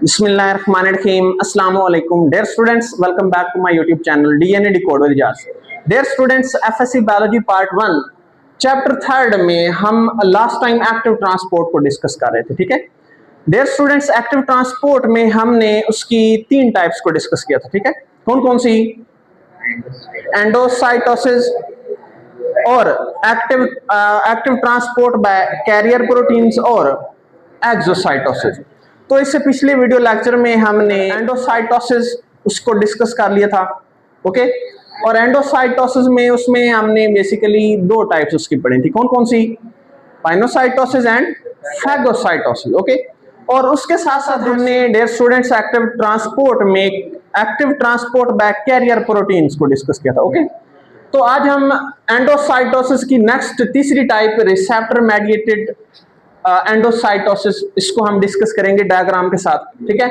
Bismillahirrahmanirrahim. Assalamu alaikum. Dear students, welcome back to my YouTube channel DNA Decode with Ijaz. Dear students, FSC Biology Part 1 chapter 3 में हम last time active transport को discuss कर रहे थे, ठीक है। Dear students, active transport में हमने उसकी 3 टाइप्स को डिस्कस किया था, ठीक है। कौन कौन सी? एंडोसाइटोसिस और active transport by carrier proteins और एक्सोसाइटोसिस। तो इससे पिछले वीडियो लेक्चर में हमने एंडोसाइटोसिस उसको डिस्कस कर लिया था, ओके। और एंडोसाइटोसिस में उसमें हमने बेसिकली 2 टाइप्स उसकी पढ़ी थी। कौन कौन सी? Pinocytosis and phagocytosis, okay. और उसके साथ साथ हमने dear students active transport by carrier proteins को डिस्कस किया था, ओके। तो आज हम एंडोसाइटोसिस की नेक्स्ट तीसरी टाइप रिसेप्टर मेडिएटेड एंडोसाइटोसिस, इसको हम डिस्कस करेंगे डायग्राम के साथ, ठीक है।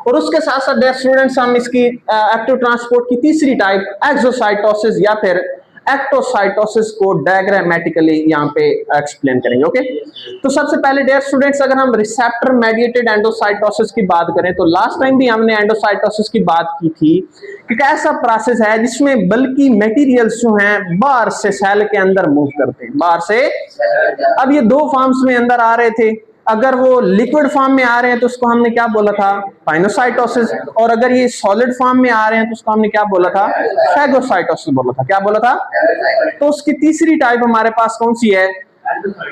और उसके साथ साथ डियर स्टूडेंट्स हम इसकी एक्टिव ट्रांसपोर्ट की तीसरी टाइप एक्सोसाइटोसिस या फिर एक्टोसाइटोसिस को डायग्रामेटिकली यहाँ पे एक्सप्लेन करेंगे, ओके। तो सबसे पहले डियर स्टूडेंट्स अगर हम रिसेप्टर मेडिएटेड एंडोसाइटोसिस की बात करें तो लास्ट टाइम भी हमने एंडोसाइटोसिस की बात की थी कि कैसा प्रोसेस है जिसमें बल्कि मटेरियल्स जो हैं बाहर से सेल के अंदर मूव करते हैं, बाहर से। अब ये 2 फॉर्म्स में अंदर आ रहे थे। अगर वो लिक्विड फॉर्म में आ रहे हैं तो उसको हमने क्या बोला था? पाइनोसाइटोसिस। और अगर ये सॉलिड फॉर्म में आ रहे हैं तो उसको हमने क्या बोला था? फैगोसाइटोसिस बोला था। क्या बोला था? तो उसकी तीसरी टाइप हमारे पास कौन सी है?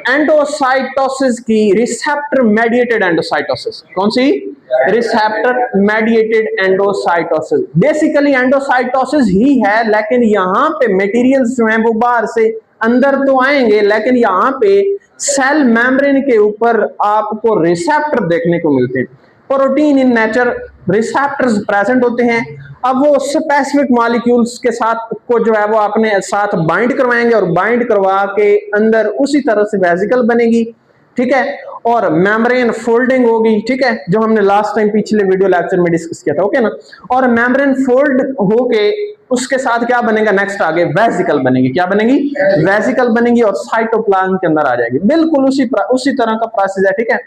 एंडोसाइटोसिस की रिसेप्टर मेडिएटेड एंडोसाइटोसिस। कौन सी? Receptor mediated endocytosis. Basically endocytosis ही है, लेकिन यहाँ पे मटेरियल्स जो हैं वो बाहर से अंदर तो आएंगे, लेकिन यहाँ पे सेल मेम्ब्रेन के ऊपर आपको रिसेप्टर देखने को मिलते हैं। Protein in nature receptors present होते हैं। अब वो स्पेसिफिक मॉलिक्यूल्स के साथ को जो है वो अपने साथ बाइंड करवाएंगे और बाइंड करवा के अंदर उसी तरह से वेसिकल बनेगी, ठीक है। और मेम्ब्रेन फोल्डिंग होगी, ठीक है, जो हमने लास्ट टाइम पिछले वीडियो लेक्चर में डिस्कस किया था, ओके ना। और मेम्ब्रेन फोल्ड होके उसके साथ क्या बनेगा? नेक्स्ट आगे वेसिकल बनेगी। क्या बनेगी? वेसिकल बनेगी और साइटोप्लाज्म के अंदर आ जाएगी। बिल्कुल उसी तरह का प्रोसेस है, ठीक है।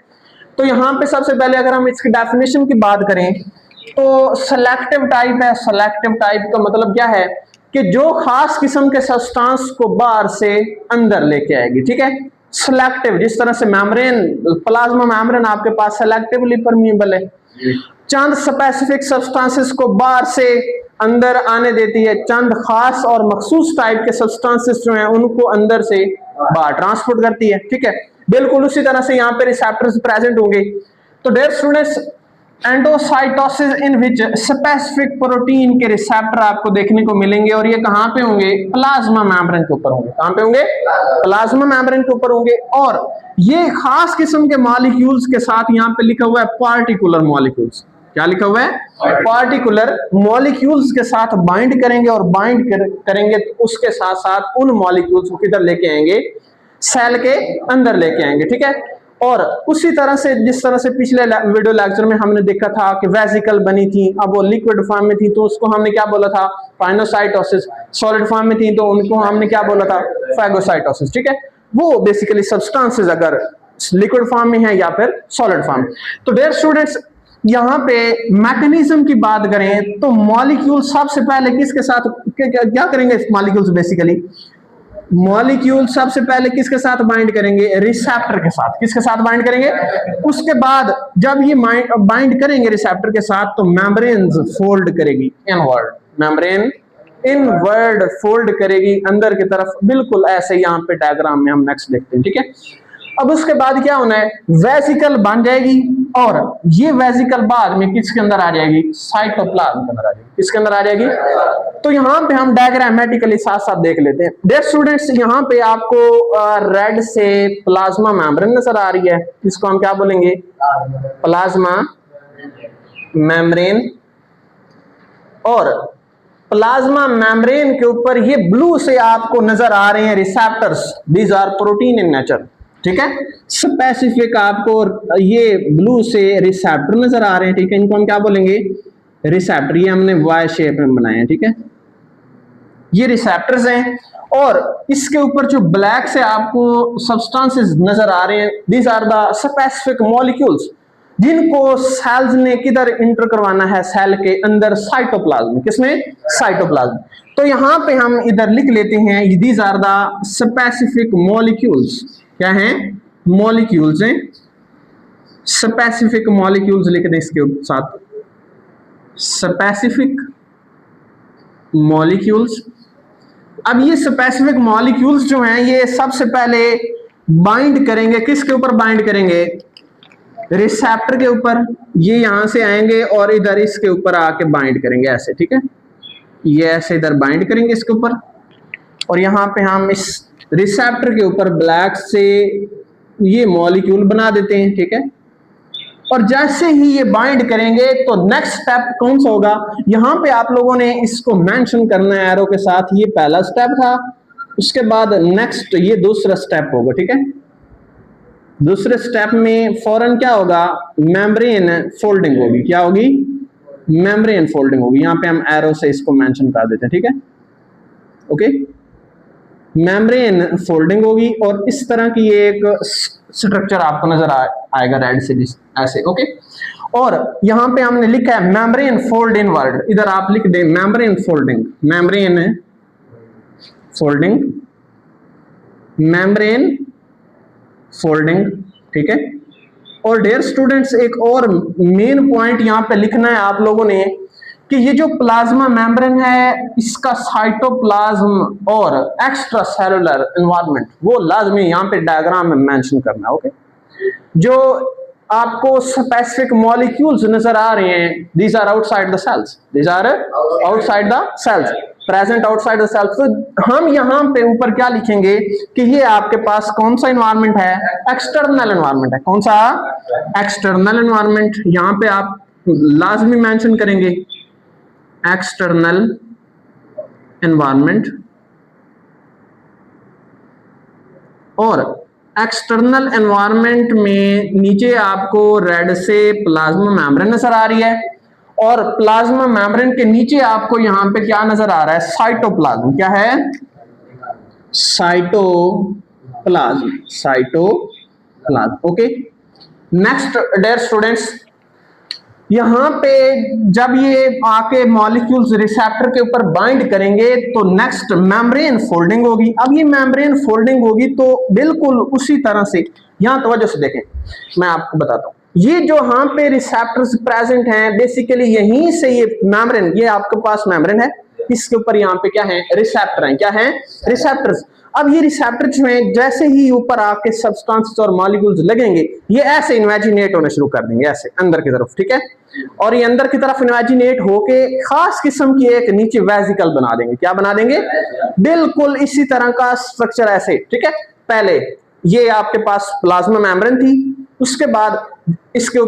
तो यहाँ पे सबसे पहले अगर हम इसकी डेफिनेशन की बात करें तो सेलेक्टिव टाइप है। सेलेक्टिव टाइप का मतलब क्या है कि जो खास किस्म के सब्सटेंस को बाहर से अंदर लेके आएगी, ठीक है। सेलेक्टिव, जिस तरह से मेम्ब्रेन, प्लाज्मा मेम्ब्रेन आपके पास सेलेक्टिवली परमिएबल है, चंद स्पेसिफिक सब्सटेंसेस को बाहर से अंदर आने देती है, चंद खास और मखसूस टाइप के सब्सटेंसेस जो हैं उनको अंदर से बाहर ट्रांसपोर्ट करती है, ठीक है। बिल्कुल उसी तरह से यहाँ पे रिसेप्टर्स प्रेजेंट होंगे। तो dear students, endocytosis in which specific protein के रिसेप्टर आपको देखने को मिलेंगे और ये कहाँ पे होंगे? प्लाज्मा मेम्ब्रेन के ऊपर होंगे। कहाँ पे होंगे? प्लाज्मा मेम्ब्रेन के ऊपर होंगे। और ये खास किस्म के मॉलिक्यूल्स के साथ यहाँ पे लिखा हुआ है पार्टिकुलर मॉलिक्यूल्स। क्या लिखा हुआ है? पार्टिकुलर मॉलिक्यूल्स के साथ बाइंड करेंगे और बाइंड करेंगे तो उसके साथ साथ उन मॉलिक्यूल्स को किधर लेके आएंगे? सेल के अंदर लेके आएंगे, ठीक है। और उसी तरह से जिस तरह से पिछले वीडियो लेक्चर में हमने देखा था कि वेसिकल बनी थी, अब वो लिक्विड फॉर्म में थी तो उसको हमने क्या बोला था? पाइनोसाइटोसिस। सॉलिड फॉर्म में थी तो उनको हमने क्या बोला था? फैगोसाइटोसिस, ठीक है। वो बेसिकली सब्सटेंसेस अगर लिक्विड फॉर्म में है या फिर सॉलिड फॉर्म। तो डियर स्टूडेंट्स, यहाँ पे मैकेनिज्म की बात करें तो मॉलिक्यूल सबसे पहले किसके साथ क्या करेंगे? मॉलिक्यूल्स बेसिकली मॉलिक्यूल सबसे पहले किसके साथ बाइंड करेंगे? रिसेप्टर के साथ। किसके साथ बाइंड करेंगे? उसके बाद जब ये बाइंड करेंगे रिसेप्टर के साथ तो मेम्ब्रेन फोल्ड करेगी इनवर्ड। मेम्ब्रेन इनवर्ड फोल्ड करेगी अंदर की तरफ, बिल्कुल ऐसे यहाँ पे डायग्राम में हम नेक्स्ट देखते हैं, ठीक है। अब उसके बाद क्या होना है? वेसिकल बन जाएगी और ये वेसिकल बाद में किसके अंदर आ जाएगी? साइटोप्लाज्म के अंदर आ जाएगी। किसके अंदर आ जाएगी? तो यहाँ पे हम डायग्रामेटिकली साथ साथ देख लेते हैं। डियर स्टूडेंट्स, यहाँ पे आपको रेड से प्लाज्मा मेम्ब्रेन नजर आ रही है, इसको हम क्या बोलेंगे? Plasma membrane. और प्लाज्मा मेम्ब्रेन के ऊपर ये ब्लू से आपको नजर आ रहे हैं receptors. These are protein in nature, ठीक है। स्पेसिफिक आपको ये ब्लू से रिसेप्टर नजर आ रहे हैं, ठीक है। इनको हम क्या बोलेंगे? रिसेप्टर। ये हमने वाई शेप में बनाए हैं, ठीक है। ये रिसेप्टर्स हैं और इसके ऊपर जो ब्लैक से आपको सब्सटेंसेस नजर आ रहे हैं, these are the specific molecules जिनको सेल्स ने किधर इंटर करवाना है, सेल के अंदर साइटोप्लाज्म, किसमें, साइटोप्लाज्म। तो यहां पे हम इधर लिख लेते हैं these are the specific molecules, क्या हैं, मॉलिक्यूल्स हैं, स्पेसिफिक मॉलिक्यूल्स लिख दें इसके साथ, स्पेसिफिक मॉलिक्यूल्स। अब ये स्पेसिफिक मॉलिक्यूल्स जो हैं ये सबसे पहले बाइंड करेंगे, किसके ऊपर बाइंड करेंगे, रिसेप्टर के ऊपर। ये यहां से आएंगे और इधर इसके ऊपर आके बाइंड करेंगे ऐसे, ठीक है, ये ऐसे इधर बाइंड करेंगे इसके ऊपर, और यहां पे हम इस रिसेप्टर के ऊपर ब्लैक से ये मॉलिक्यूल बना देते हैं, ठीक है। और जैसे ही ये बाइंड करेंगे तो नेक्स्ट स्टेप कौन सा होगा, यहां पे आप लोगों ने इसको मेंशन करना है एरो के साथ, ये पहला स्टेप था, उसके बाद नेक्स्ट ये दूसरा स्टेप होगा, ठीक है। दूसरे स्टेप में फौरन क्या होगा, मेम्ब्रेन फोल्डिंग होगी, क्या होगी, मेम्ब्रेन फोल्डिंग होगी। यहां पे हम एरो से इसको मेंशन कर देते हैं, ठीक है, ओके। मेम्ब्रेन फोल्डिंग होगी और इस तरह की एक स्ट्रक्चर आपको नजर आएगा रेड से ऐसे, ओके। और यहां पे हमने लिखा है मेम्ब्रेन फोल्ड इनवर्ड, इधर आप लिख दें membrane folding, membrane folding, membrane folding, ठीक है। और डियर स्टूडेंट्स एक और मेन पॉइंट यहां पे लिखना है आप लोगों ने कि ये जो प्लाज्मा मेम्ब्रेन है इसका साइटोप्लाज्म और एक्स्ट्रा सेलुलर एनवायरनमेंट वो लाजमी यहां पे डायग्राम में मेंशन करना है, ओके। जो आपको स्पेसिफिक मॉलिक्यूल्स नजर आ रहे हैं, these are outside the cells, these are outside the cells, present outside the cells. तो हम यहां पे ऊपर क्या लिखेंगे कि ये आपके पास कौन सा एनवायरनमेंट है, एक्सटर्नल एनवायरनमेंट है, कौन सा, एक्सटर्नल एनवायरनमेंट। यहां पे आप लाजमी मेंशन करेंगे एक्सटर्नल एनवायरनमेंट, और एक्सटर्नल एनवायरनमेंट में नीचे आपको रेड से प्लाज्मा मेम्ब्रेन नजर आ रही है, और प्लाज्मा मेम्ब्रेन के नीचे आपको यहां पे क्या नजर आ रहा है, साइटोप्लाज्म, क्या है, cytoplasm, cytoplasm, okay. Next dear students, यहां पे जब ये आके मॉलिक्यूल्स रिसेप्टर के ऊपर बाइंड करेंगे तो नेक्स्ट मेम्ब्रेन फोल्डिंग होगी। अब ये मेम्ब्रेन फोल्डिंग होगी तो बिल्कुल उसी तरह से यहां तवज्जो से देखें, मैं आपको बताता हूं, ये जो यहां पे रिसेप्टर्स प्रेजेंट हैं बेसिकली यहीं से ये मेम्ब्रेन, ये आपके पास मेम्ब्रेन है, इसके ऊपर यहाँ पे क्या है, रिसेप्टर है, क्या है, रिसेप्टर्स। अब ये रिसेप्टर्स में जैसे ही ऊपर आके सब्सटेंसेस और मॉलिक्यूल्स लगेंगे ये ऐसे इन्वेजिनेट होने शुरू कर देंगे, ऐसे अंदर की तरफ, ठीक है। और ये अंदर की तरफ इन्वेजिनेट होके खास किस्म की एक नीचे वेसिकल बना देंगे, क्या बना देंगे, बिल्कुल इसी तरह का स्ट्रक्चर ऐसे, ठीक है। पहले ये आपके पास प्लाज्मा मेम्ब्रेन थी, उसके बाद इसके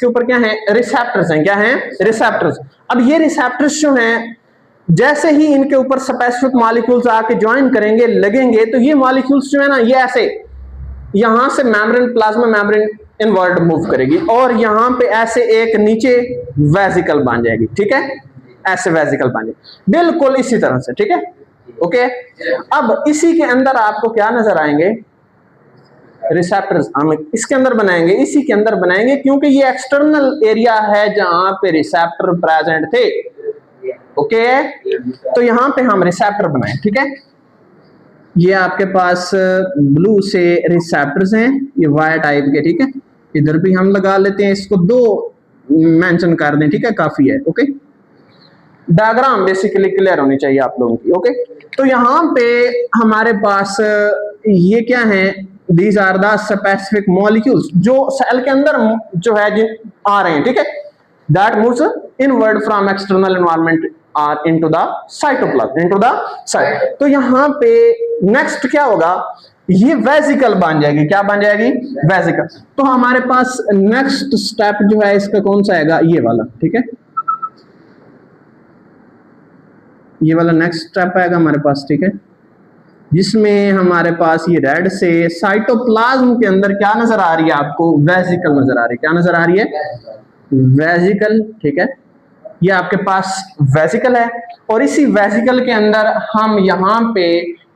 ऊपर क्या है, रिसेप्टर्स हैं, क्या हैं, रिसेप्टर्स। अब ये रिसेप्टर्स जो हैं जैसे ही इनके ऊपर स्पेसिफिक मॉलिक्यूल्स आके ज्वाइन करेंगे, लगेंगे, तो ये मॉलिक्यूल्स जो है ना ये ऐसे यहां से membrane, plasma membrane inward move करेगी और यहां पे ऐसे एक नीचे वेसिकल बन जाएगी, ठीक है, ऐसे वेसिकल बन जाएगी बिल्कुल इसी तरह से, ठीक है, ओके। अब इसी के अंदर आपको क्या नजर आएंगे, रिसेप्टर्स हम इसके अंदर बनाएंगे, इसी के अंदर बनाएंगे, क्योंकि ये एक्सटर्नल एरिया है जहां पे रिसेप्टर प्रेजेंट थे, ओके। तो यहां पे हम रिसेप्टर बनाए, ठीक है। ये आपके पास ब्लू से रिसेप्टर्स हैं, ये वाई टाइप के, ठीक है। इधर भी हम लगा लेते हैं, इसको दो मेंशन कर दें, ठीक है, काफी है, ओके। डायग्राम बेसिकली क्लियर होनी चाहिए आप लोगों की, ओके। तो यहां पे हमारे पास ये क्या है, these are the specific molecules जो सेल के अंदर जो है आ रहे हैं, ठीक है, that moves inward from external environment or into the cytoplasm, into the site. तो यहां पे नेक्स्ट क्या होगा, ये वेसिकल बन जाएगी, क्या बन जाएगी, वेसिकल। तो हमारे पास नेक्स्ट स्टेप जो है इसका कौन सा आएगा, ये वाला, ठीक है, ये वाला नेक्स्ट स्टेप आएगा हमारे पास, ठीक है, जिसमें हमारे पास ये रेड से साइटोप्लाज्म के अंदर क्या नजर आ रही है आपको, वेसिकल नजर आ रही है, क्या नजर आ रही है, वेसिकल, ठीक है। ये आपके पास वेसिकल है और इसी वेसिकल के अंदर हम यहाँ पे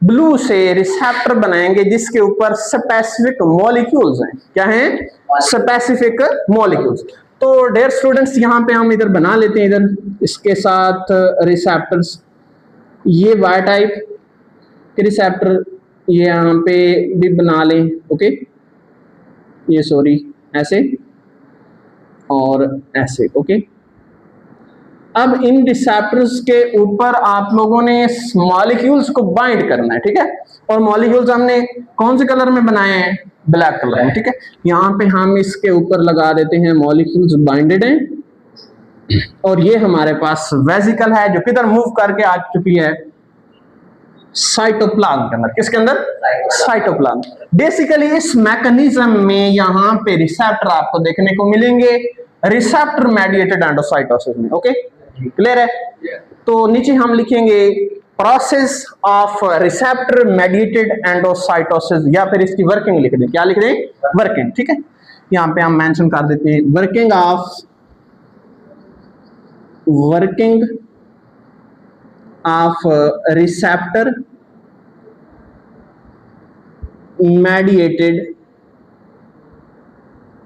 ब्लू से रिसेप्टर बनाएंगे जिसके ऊपर स्पेसिफिक मॉलिक्यूल्स हैं। क्या हैं? Specific molecules. तो डियर स्टूडेंट्स यहां पे हम इधर बना लेते हैं, इधर इसके साथ रिसेप्टर्स, ये वाई टाइप के रिसेप्टर ये यहाँ पे भी बना लें। ओके, ये सॉरी ऐसे और ऐसे। ओके, अब इन रिसेप्टर्स के ऊपर आप लोगों ने मॉलिक्यूल्स को बाइंड करना है, ठीक है। और मॉलिक्यूल्स हमने कौन से कलर में बनाए हैं? ब्लैक कलर में, ठीक है। यहाँ पे हम इसके ऊपर लगा देते हैं मॉलिक्यूल्स बाइंडेड हैं, और ये हमारे पास वेसिकल है जो किधर मूव करके आ चुकी है? साइटोप्लाज्म के अंदर। किसके अंदर? साइटोप्लाज्म। बेसिकली इस मैकेनिज्म में यहाँ पे रिसेप्टर आपको देखने को मिलेंगे, रिसेप्टर मेडिएटेड एंडोसाइटोसिस में। ओके, क्लियर है? तो नीचे हम लिखेंगे process of receptor mediated endocytosis, या फिर इसकी वर्किंग लिख दें। क्या लिख दें? वर्किंग, ठीक है। यहाँ पे हम मेंशन कर देते हैं working of receptor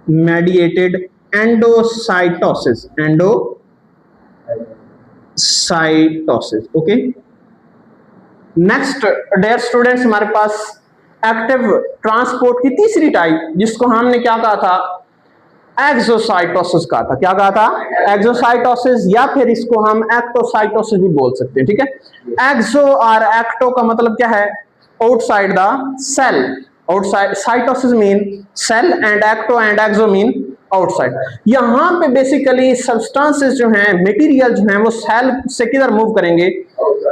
mediated endocytosis. Okay, next dear students हमारे पास एक्टिव ट्रांसपोर्ट की तीसरी टाइप, जिसको हमने क्या कहा था? एक्सोसाइटोसिस कहा था। क्या कहा था? एक्सोसाइटोसिस, या फिर इसको हम एक्टोसाइटोसिस भी बोल सकते हैं, ठीक है। एक्सो और एक्टो का मतलब क्या है? Outside the cell. Outside, cytosis mean cell and ecto and exo mean outside. यहां पे बेसिकली सब्सटेंसेस जो हैं, मटेरियल जो हैं, वो सेल से किधर मूव करेंगे?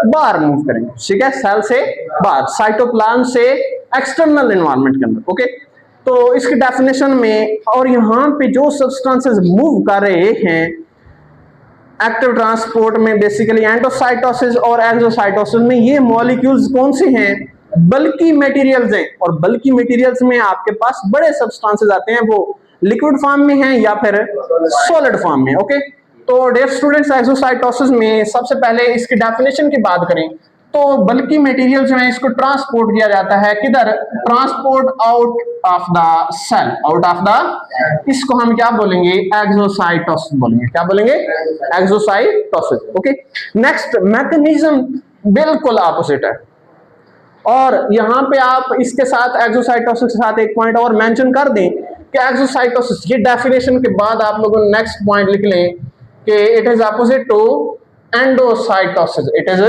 बाहर मूव करेंगे, ठीक है। सेल से बाहर, साइटोप्लाज्म से एक्सटर्नल एनवायरनमेंट के अंदर। ओके, तो इसकी डेफिनेशन में, और यहां पे जो सब्सटेंसेस मूव कर रहे हैं एक्टिव ट्रांसपोर्ट में, बेसिकली एंडोसाइटोसिस और एक्सोसाइटोसिस में, ये मॉलिक्यूल्स कौन से हैं? बल्की मटेरियल्स हैं। और बल्की मटेरियल्स में आपके पास बड़े सब्सटेंसेस आते हैं, वो लिक्विड फॉर्म में हैं या फिर सॉलिड फॉर्म में। ओके, तो डियर स्टूडेंट्स एक्सोसाइटोसिस में सबसे पहले इसकी डेफिनेशन की बात करें तो बल्कि मटेरियल जो है इसको ट्रांसपोर्ट किया जाता है किधर? Transport out of the cell, out of the, इसको हम क्या बोलेंगे? एक्सोसाइटोसिस बोलेंगे। क्या बोलेंगे? एक्सोसाइटोसिस। ओके, नेक्स्ट मैकेनिज्म बिल्कुल ऑपोजिट है, और यहां पे आप इसके साथ एक्सोसाइटोसिस के साथ एक पॉइंट और मेंशन कर दें कि एक्सोसाइटोसिस, ये डेफिनेशन के बाद आप लोगों ने नेक्स्ट पॉइंट लिख लें कि it is opposite to endocytosis. It is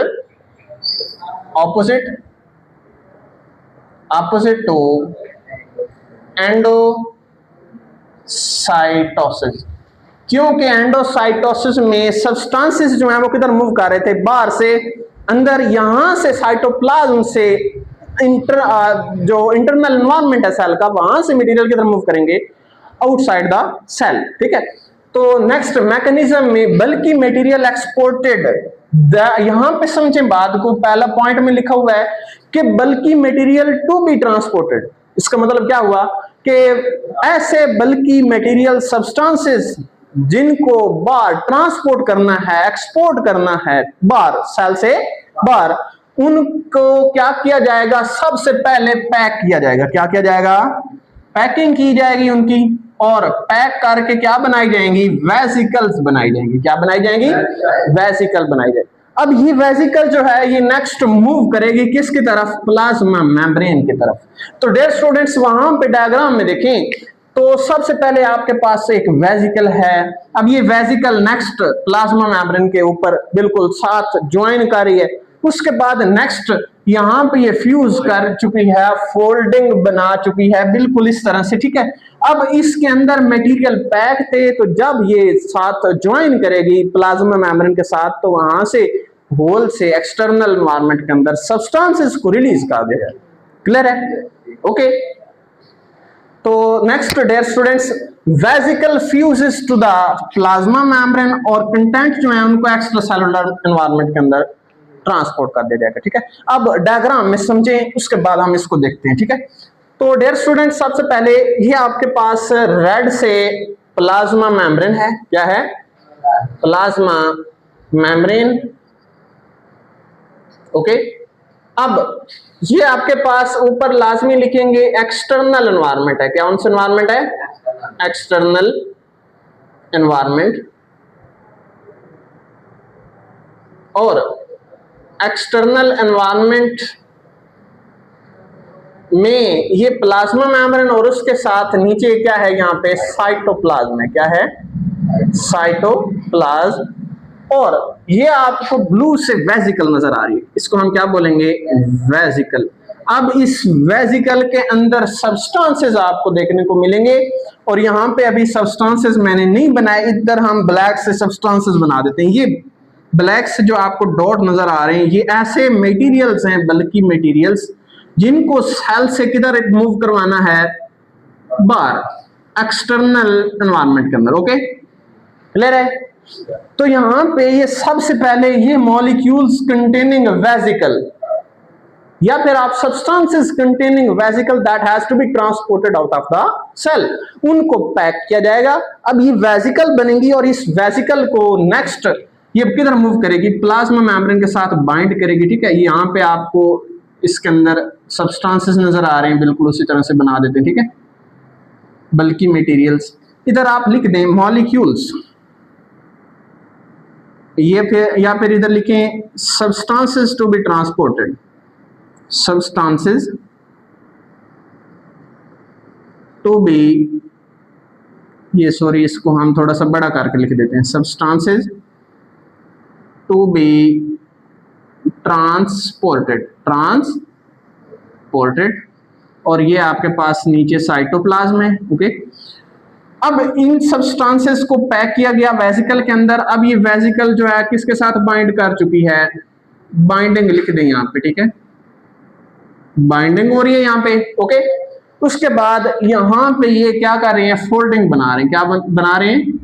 opposite to endocytosis. क्योंकि एंडोसाइटोसिस में सब्सटेंसेस जो है वो किधर मूव कर रहे थे? बाहर से अंदर। यहां से साइटोप्लाज्म से जो इंटरनल एनवायरनमेंट है सेल का, वहां से मटेरियल किधर मूव करेंगे? आउटसाइड द सेल, ठीक है। तो नेक्स्ट मैकेनिज्म में बल्कि मटेरियल एक्सपोर्टेड, यहां पे समझें बात को, पहला पॉइंट में लिखा हुआ है कि बल्कि मटेरियल टू बी ट्रांसपोर्टेड। इसका मतलब क्या हुआ कि ऐसे बल्कि मटेरियल सब्सटेंसेस जिनको बाहर ट्रांसपोर्ट करना है, एक्सपोर्ट करना है बाहर, सेल से बाहर, उनको क्या किया जाएगा? सबसे पहले पैक किया जाएगा। क्या किया जाएगा? पैकिंग की जाएगी उनकी, और पैक करके क्या बनाई जाएंगी? वेसिकल्स बनाई जाएंगी। क्या बनाई जाएंगी? वेसिकल बनाई जाएगी। अब ये वेसिकल जो है ये नेक्स्ट मूव करेगी किसकी तरफ? प्लाज्मा मेम्ब्रेन की तरफ। तो डियर स्टूडेंट्स वहां पे डायग्राम में देखें तो सबसे पहले आपके पास एक वेसिकल है। अब ये वेसिकल नेक्स्ट प्लाज्मा मेम्ब्रेन के ऊपर बिल्कुल साथ ज्वाइन कर रही है। उसके बाद नेक्स्ट यहां पे ये फ्यूज कर चुकी है, फोल्डिंग बना चुकी है बिल्कुल इस तरह से, ठीक है। अब इसके अंदर मटेरियल पैक थे, तो जब ये साथ ज्वाइन करेगी प्लाज्मा मेम्ब्रेन के साथ, तो वहां से होल से एक्सटर्नल एनवायरनमेंट के अंदर सब्सटेंसेस को रिलीज कर देगा। क्लियर है? ओके, तो next dear students, vesicle fuses to the plasma membrane, और कंटेंट जो है उनको एक्स्ट्रा सेलुलर एनवायरनमेंट के अंदर ट्रांसपोर्ट कर दिया जाएगा, ठीक है। अब डायग्राम में समझें, उसके बाद हम इसको देखते हैं, ठीक है। तो डियर स्टूडेंट सबसे पहले ये आपके पास रेड से प्लाज्मा मेम्ब्रेन है। क्या है? Plasma membrane. ओके, अब ये आपके पास ऊपर लाजमी लिखेंगे एक्सटर्नल एनवायरनमेंट है। क्या कौन सा एनवायरनमेंट है? External environment. और एक्सटर्नल एनवायरनमेंट में ये प्लाज्मा मेम्ब्रेन और उसके साथ नीचे क्या है यहाँ पे? साइटोप्लाज्म है। क्या है? साइटोप्लाज्म। और ये आपको ब्लू से वेसिकल नजर आ रही है, इसको हम क्या बोलेंगे? वेसिकल। अब इस वेसिकल के अंदर सब्सटेंसेस आपको देखने को मिलेंगे, और यहाँ पे अभी सब्सटेंसेस मैंने नहीं बनाए, इधर हम ब्लैक से सब्सटेंसेस बना देते हैं। ये ब्लैक से जो आपको डॉट नजर आ रहे हैं, ये ऐसे मटेरियल्स हैं, बल्कि मटेरियल्स, जिनको सेल से किधर मूव करवाना है? बाहर, एक्सटर्नल एनवायरनमेंट के अंदर। ओके, क्लियर है? तो यहां पे ये सबसे पहले ये मॉलिक्यूल्स कंटेनिंग वेसिकल, या फिर आप substances containing vesicle that has to be transported out of the cell, उनको पैक किया जाएगा। अब ये वेसिकल बनेंगी, और इस वेसिकल को नेक्स्ट ये किधर मूव करेगी? प्लाज्मा मेम्ब्रेन के साथ बाइंड करेगी। ठीक है, यहां पे आपको इसके अंदर सब्सटेंसेस नजर आ रहे हैं, बिल्कुल उसी तरह से बना देते हैं। ठीक है, बल्कि मटेरियल्स, इधर आप लिख दें मॉलिक्यूल्स, ये फिर या फिर इधर लिखें substances to be transported, substances to be, ये सॉरी इसको हम थोड़ा सा बड़ा करके लिख देते हैं, substances to be transported, transported. और ये आपके पास नीचे साइटोप्लाज्म है। ओके, अब इन सब्सटेंसेस को पैक किया गया वेसिकल के अंदर। अब ये वेसिकल जो है किसके साथ बाइंड कर चुकी है? बाइंडिंग लिख दें यहाँ पे। ठीक है, बाइंडिंग हो रही है यहाँ पे। ओके, उसके बाद यहाँ पे ये क्या कर रहे हैं? फोल्डिंग बना रहे हैं। क्या बना रहे हैं?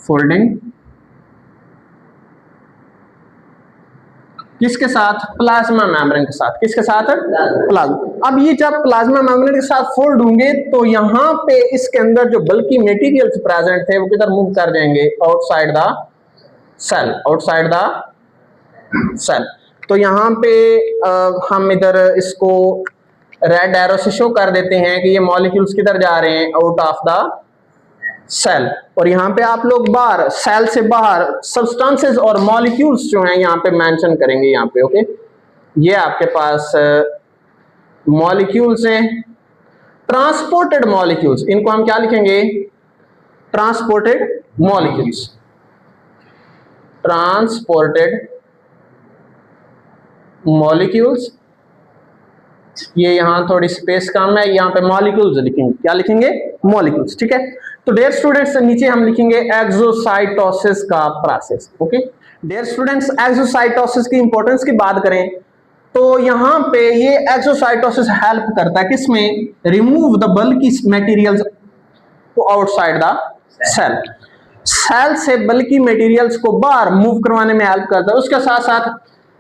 फोल्डिंग। किसके साथ? प्लाज्मा मेम्ब्रेन के साथ। किसके साथ? प्लाज्मा। अब ये जब प्लाज्मा मेम्ब्रेन के साथ फोल्ड होंगे, तो यहाँ पे इसके अंदर जो बल्कि मटेरियल्स प्रेजेंट थे वो किधर मूव कर जाएंगे? Outside the cell, outside the cell. तो यहाँ पे हम इधर इसको रेड एरो से शो कर देते हैं कि ये मॉलिक्यूल्स किधर जा रहे हैं? Out of the cell. और यहाँ पे आप लोग बाहर, सेल से बाहर सब्सटेंसेस और मॉलिक्यूल्स जो हैं यहाँ पे मेंशन करेंगे यहाँ पे। ओके, ये आपके पास मॉलिक्यूल्स हैं, ट्रांसपोर्टेड मॉलिक्यूल्स, इनको हम क्या लिखेंगे? Transported molecules, transported molecules. ये यहां थोड़ी स्पेस कम है, यहाँ पे मॉलिक्यूल्स लिखेंगे। क्या लिखेंगे? मॉलिक्यूल्स। ठीक है, तो डियर स्टूडेंट्स नीचे हम लिखेंगे एक्सोसाइटोसिस का process. Okay dear students, exocytosis की इंपॉर्टेंस की बात करें तो यहाँ पे ये एक्सोसाइटोसिस हेल्प करता है किसमें? Remove the bulky materials outside the cell, cell से बल्की मटेरियल्स को बाहर मूव करवाने में हेल्प करता है। उसके साथ साथ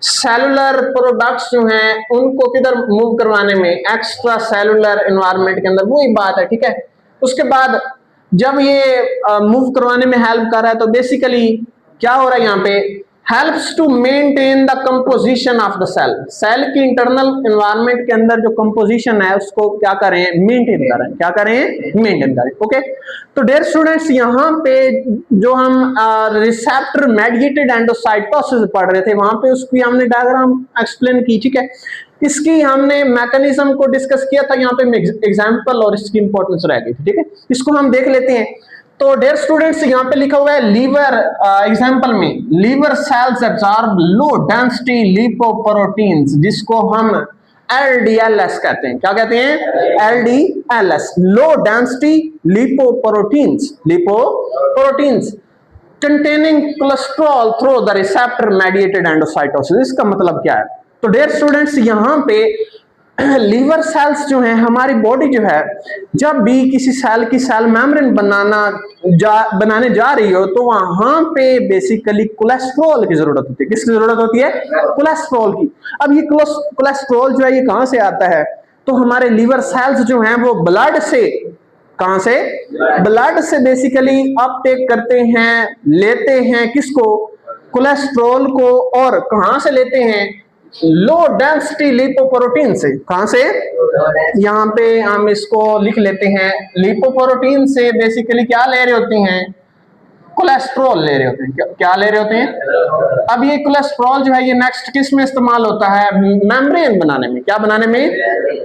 सेलुलर प्रोडक्ट्स जो हैं उनको किधर मूव करवाने में? एक्स्ट्रा सेलुलर एनवायरनमेंट के अंदर। वही बात है। ठीक है, उसके बाद जब ये मूव करवाने में हेल्प कर रहा है तो बेसिकली क्या हो रहा है यहाँ पे? Helps to maintain the composition of the cell, cell की इंटरनल एनवायरनमेंट के अंदर जो कंपोजिशन है उसको क्या करें? मेंटेन करें। क्या करें? मेंटेन करें। ओके, तो डियर स्टूडेंट्स यहाँ पे जो हम रिसेप्टर मेडिएटेड एंडोसाइटोसिस पढ़ रहे थे वहां पे उसकी हमने डायग्राम एक्सप्लेन की। ठीक है, इसकी हमने मैकेनिज्म को डिस्कस किया था, यहाँ पे एग्जांपल और इसकी इंपॉर्टेंस रह गई थी। ठीक है, इसको हम देख लेते हैं। तो डियर स्टूडेंट्स यहाँ पे लिखा हुआ है लीवर, एग्जांपल में liver cells absorb low density lipoproteins, जिसको हम LDLS कहते हैं। क्या कहते हैं? LDLS, low density lipoproteins, lipoproteins containing cholesterol through the receptor mediated endocytosis. इसका मतलब क्या है? तो डियर स्टूडेंट्स यहाँ पे लीवर सेल्स जो हैं, हमारी बॉडी जो है जब भी किसी सेल की सेल मेम्ब्रेन बनाने जा रही हो तो वहां पे बेसिकली कोलेस्ट्रॉल की जरूरत होती है। किसकी जरूरत होती है? कोलेस्ट्रॉल की। अब ये कोलेस्ट्रॉल जो है ये कहां से आता है? तो हमारे लीवर सेल्स जो हैं वो ब्लड से, कहां से? ब्लड से बेसिकली अपटेक करते हैं, लेते हैं किसको? कोलेस्ट्रॉल को। और कहां से लेते हैं? लो डेंसिटी लिपोप्रोटीन से। कहां से? यहाँ पे हम इसको लिख लेते हैं, लिपोप्रोटीन से बेसिकली क्या ले रहे होते हैं? कोलेस्ट्रॉल ले रहे होते हैं। क्या ले रहे होते हैं? अब ये कोलेस्ट्रॉल जो है ये नेक्स्ट किस में इस्तेमाल होता है? मेम्ब्रेन बनाने में। क्या बनाने में?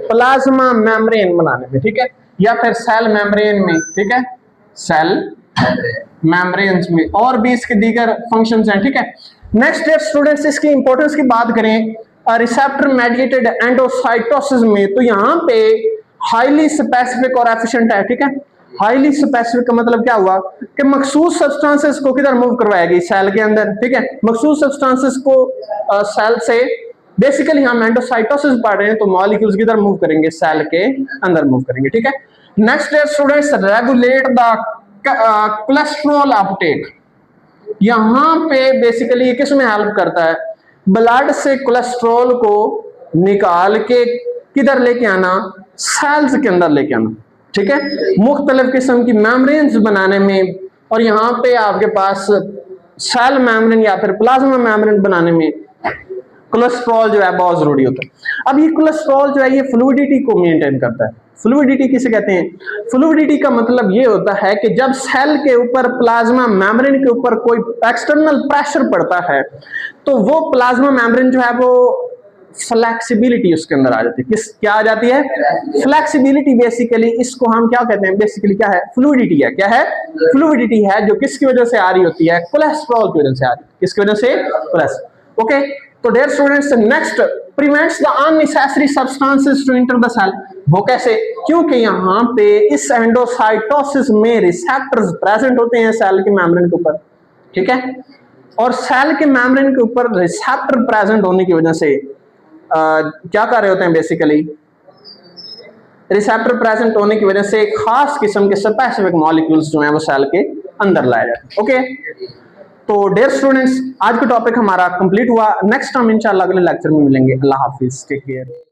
प्लाज्मा मेम्ब्रेन बनाने में, ठीक है, या फिर सेल मेम्ब्रेन में, ठीक है, सेल मेम्ब्रेन्स में, और भी इसके दीगर फंक्शंस हैं, ठीक है। नेक्स्ट ईयर स्टूडेंट्स, इसकी इंपॉर्टेंस की बात करें रिसेप्टर मेडिएटेड एंडोसाइटोसिस में, तो यहाँ पे हाईली स्पेसिफिक और एफिशिएंट है, ठीक है। हाईली स्पेसिफिक का मतलब क्या हुआ कि मखसूस सब्सटेंसेस को किधर मूव करवाएगी? सेल के अंदर, ठीक है। मखसूस सब्सटेंसेस को सेल से बेसिकली हम एंडोसाइटोसिस पढ़ रहे हैं तो मॉलिक्यूल्स किधर मूव करेंगे? सेल के अंदर मूव करेंगे, ठीक है। Next year students, regulate the cholesterol Uptake. यहां पे बेसिकली किस में हेल्प करता है? ब्लड से कोलेस्ट्रॉल को निकाल के किधर लेके आना? सेल्स के अंदर लेके आना, ठीक है, मुख्तलिफ किस्म की मेम्ब्रेन्स बनाने में। और यहाँ पे आपके पास सेल मेम्ब्रेन या फिर प्लाज्मा मेम्ब्रेन बनाने में कोलेस्ट्रॉल जो है बहुत जरूरी होता है। अब ये कोलेस्ट्रॉल जो है ये फ्लूइडिटी को मेंटेन करता है। फ्लूइडिटी किसे कहते हैं? फ्लूइडिटी का मतलब ये होता है कि जब सेल के ऊपर, प्लाज्मा मेम्ब्रेन के ऊपर कोई एक्सटर्नल प्रेशर पड़ता है तो वो प्लाज्मा मेम्ब्रेन जो है वो फ्लेक्सिबिलिटी उसके अंदर आ जाती है। किस क्या आ जाती है? फ्लेक्सिबिलिटी। बेसिकली इसको हम क्या कहते हैं? बेसिकली क्या है? फ्लूइडिटी है। क्या है? फ्लूइडिटी है, जो किसकी वजह से आ रही होती है? कोलेस्ट्रॉल की वजह से आ रही है। किसकी वजह से? कोलेस्ट्रॉल। ओके, तो dear students, next, prevents the unnecessary substances to enter the cell. वो कैसे? क्योंकि यहाँ पे इस एंडोसाइटोसिस में रिसेप्टर्स प्रेजेंट होते हैं सेल के मेम्ब्रेन के ऊपर, ठीक है, और सेल के मेम्ब्रेन के ऊपर रिसेप्टर प्रेजेंट होने की वजह से क्या कर रहे होते हैं? बेसिकली रिसेप्टर प्रेजेंट होने की वजह से एक खास किस्म के स्पेसिफिक मॉलिक्यूल्स जो हैं वो सेल के अंदर लाए जाते हैं। ओके, तो डियर स्टूडेंट्स, आज का टॉपिक हमारा कंप्लीट हुआ। नेक्स्ट हम इंशाल्लाह अगले लेक्चर में मिलेंगे। अल्लाह हाफिज, टेक केयर।